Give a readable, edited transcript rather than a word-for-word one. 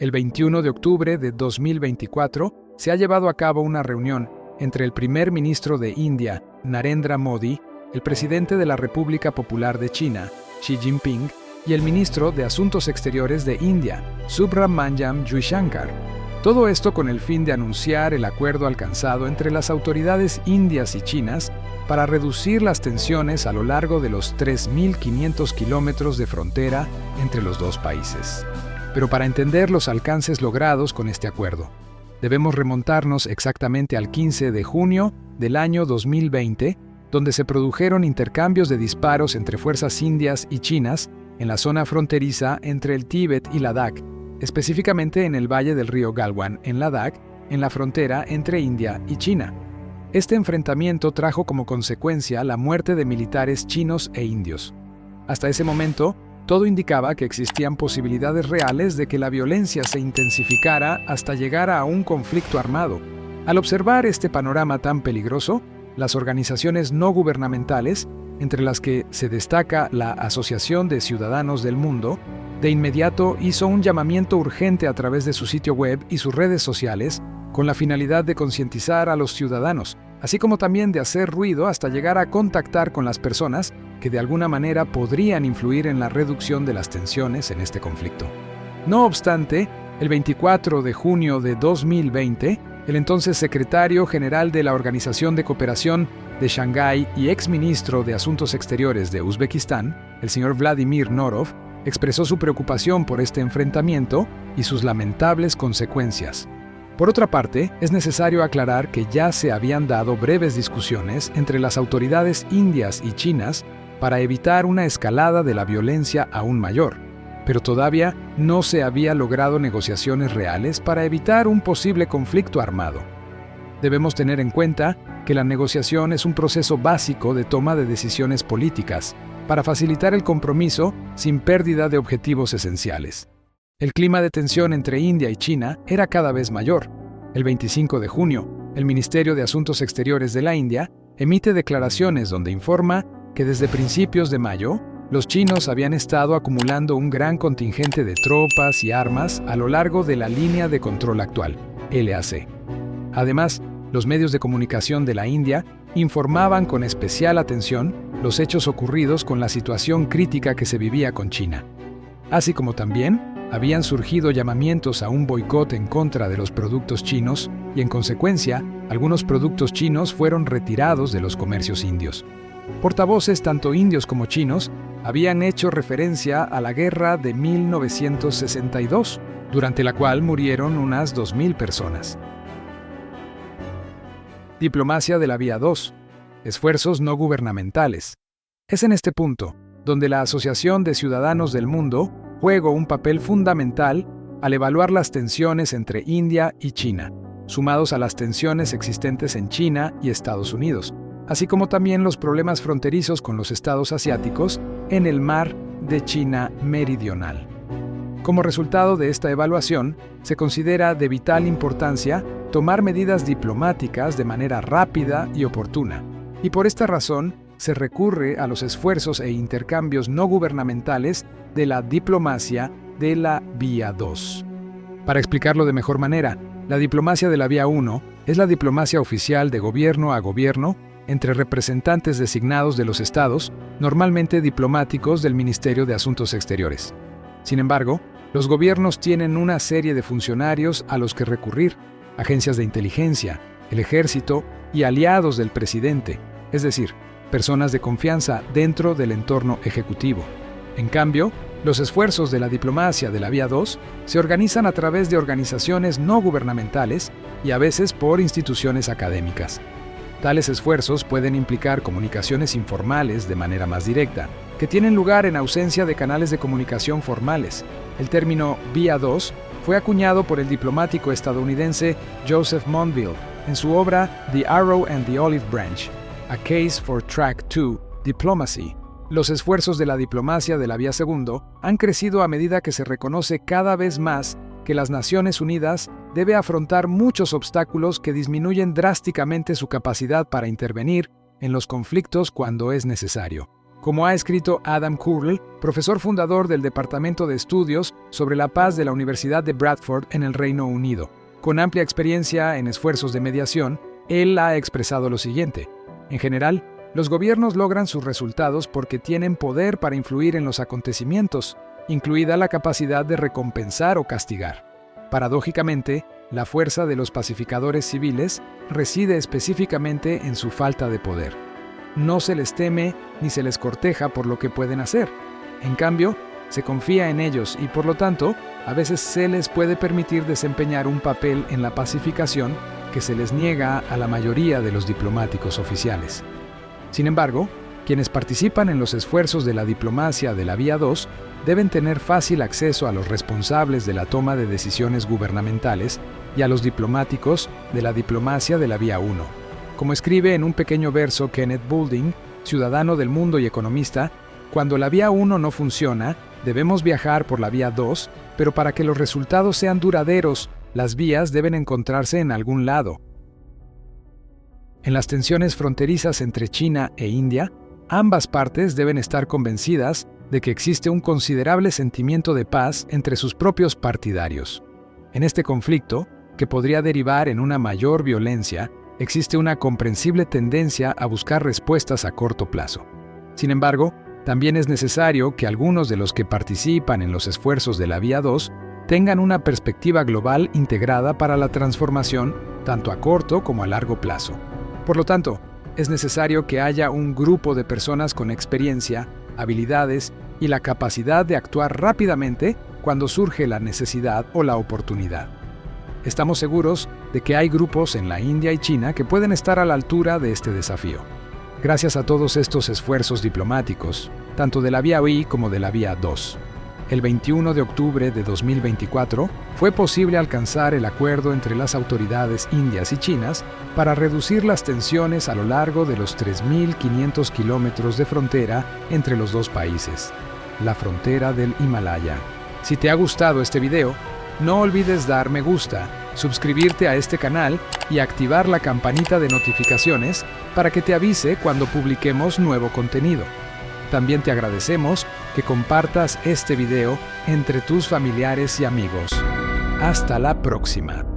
El 21 de octubre de 2024 se ha llevado a cabo una reunión entre el primer ministro de India, Narendra Modi, el presidente de la República Popular de China, Xi Jinping, y el ministro de Asuntos Exteriores de India, Subramanyam Jaishankar. Todo esto con el fin de anunciar el acuerdo alcanzado entre las autoridades indias y chinas para reducir las tensiones a lo largo de los 3.500 kilómetros de frontera entre los dos países. Pero para entender los alcances logrados con este acuerdo, debemos remontarnos exactamente al 15 de junio del año 2020, donde se produjeron intercambios de disparos entre fuerzas indias y chinas en la zona fronteriza entre el Tíbet y Ladakh, específicamente en el valle del río Galwan, en Ladakh, en la frontera entre India y China. Este enfrentamiento trajo como consecuencia la muerte de militares chinos e indios. Hasta ese momento, todo indicaba que existían posibilidades reales de que la violencia se intensificara hasta llegar a un conflicto armado. Al observar este panorama tan peligroso, las organizaciones no gubernamentales, entre las que se destaca la Asociación de Ciudadanos del Mundo, de inmediato hizo un llamamiento urgente a través de su sitio web y sus redes sociales con la finalidad de concientizar a los ciudadanos, así como también de hacer ruido hasta llegar a contactar con las personas que de alguna manera podrían influir en la reducción de las tensiones en este conflicto. No obstante, el 24 de junio de 2020, el entonces secretario general de la Organización de Cooperación de Shanghái y exministro de Asuntos Exteriores de Uzbekistán, el señor Vladimir Norov, expresó su preocupación por este enfrentamiento y sus lamentables consecuencias. Por otra parte, es necesario aclarar que ya se habían dado breves discusiones entre las autoridades indias y chinas para evitar una escalada de la violencia aún mayor, pero todavía no se había logrado negociaciones reales para evitar un posible conflicto armado. Debemos tener en cuenta que la negociación es un proceso básico de toma de decisiones políticas para facilitar el compromiso sin pérdida de objetivos esenciales. El clima de tensión entre India y China era cada vez mayor. El 25 de junio, el Ministerio de Asuntos Exteriores de la India emite declaraciones donde informa que desde principios de mayo, los chinos habían estado acumulando un gran contingente de tropas y armas a lo largo de la línea de control actual, LAC. Además, los medios de comunicación de la India informaban con especial atención los hechos ocurridos con la situación crítica que se vivía con China, así como también habían surgido llamamientos a un boicot en contra de los productos chinos y, en consecuencia, algunos productos chinos fueron retirados de los comercios indios. Portavoces tanto indios como chinos habían hecho referencia a la guerra de 1962, durante la cual murieron unas 2.000 personas. Diplomacia de la vía 2. Esfuerzos no gubernamentales. Es en este punto donde la Asociación de Ciudadanos del Mundo juega un papel fundamental al evaluar las tensiones entre India y China, sumados a las tensiones existentes en China y Estados Unidos, así como también los problemas fronterizos con los estados asiáticos en el mar de China Meridional. Como resultado de esta evaluación, se considera de vital importancia tomar medidas diplomáticas de manera rápida y oportuna, y por esta razón se recurre a los esfuerzos e intercambios no gubernamentales de la diplomacia de la vía 2. Para explicarlo de mejor manera, la diplomacia de la vía 1 es la diplomacia oficial de gobierno a gobierno entre representantes designados de los estados, normalmente diplomáticos del Ministerio de Asuntos Exteriores. Sin embargo, los gobiernos tienen una serie de funcionarios a los que recurrir, agencias de inteligencia, el ejército y aliados del presidente, es decir, personas de confianza dentro del entorno ejecutivo. En cambio, los esfuerzos de la diplomacia de la vía 2 se organizan a través de organizaciones no gubernamentales y a veces por instituciones académicas. Tales esfuerzos pueden implicar comunicaciones informales de manera más directa, que tienen lugar en ausencia de canales de comunicación formales. El término vía 2 fue acuñado por el diplomático estadounidense Joseph Monville en su obra The Arrow and the Olive Branch, A Case for Track 2 Diplomacy. Los esfuerzos de la diplomacia de la vía 2 han crecido a medida que se reconoce cada vez más que las Naciones Unidas debe afrontar muchos obstáculos que disminuyen drásticamente su capacidad para intervenir en los conflictos cuando es necesario. como ha escrito Adam Kurl, profesor fundador del Departamento de Estudios sobre la Paz de la Universidad de Bradford en el Reino Unido. Con amplia experiencia en esfuerzos de mediación, él ha expresado lo siguiente: en general, los gobiernos logran sus resultados porque tienen poder para influir en los acontecimientos, incluida la capacidad de recompensar o castigar. Paradójicamente, la fuerza de los pacificadores civiles reside específicamente en su falta de poder. No se les teme ni se les corteja por lo que pueden hacer. En cambio, se confía en ellos y, por lo tanto, a veces se les puede permitir desempeñar un papel en la pacificación que se les niega a la mayoría de los diplomáticos oficiales. Sin embargo, quienes participan en los esfuerzos de la diplomacia de la Vía 2 deben tener fácil acceso a los responsables de la toma de decisiones gubernamentales y a los diplomáticos de la diplomacia de la Vía 1. Como escribe en un pequeño verso Kenneth Boulding, ciudadano del mundo y economista, cuando la Vía 1 no funciona, debemos viajar por la Vía 2, pero para que los resultados sean duraderos, las vías deben encontrarse en algún lado. En las tensiones fronterizas entre China e India, ambas partes deben estar convencidas de que existe un considerable sentimiento de paz entre sus propios partidarios. En este conflicto, que podría derivar en una mayor violencia, existe una comprensible tendencia a buscar respuestas a corto plazo. Sin embargo, también es necesario que algunos de los que participan en los esfuerzos de la Vía 2 tengan una perspectiva global integrada para la transformación, tanto a corto como a largo plazo. Por lo tanto, es necesario que haya un grupo de personas con experiencia, habilidades y la capacidad de actuar rápidamente cuando surge la necesidad o la oportunidad. Estamos seguros de que hay grupos en la India y China que pueden estar a la altura de este desafío. Gracias a todos estos esfuerzos diplomáticos, tanto de la Vía I como de la Vía 2, el 21 de octubre de 2024 fue posible alcanzar el acuerdo entre las autoridades indias y chinas para reducir las tensiones a lo largo de los 3.500 kilómetros de frontera entre los dos países, la frontera del Himalaya. Si te ha gustado este video, no olvides dar me gusta, suscribirte a este canal y activar la campanita de notificaciones para que te avise cuando publiquemos nuevo contenido. También te agradecemos que compartas este video entre tus familiares y amigos. Hasta la próxima.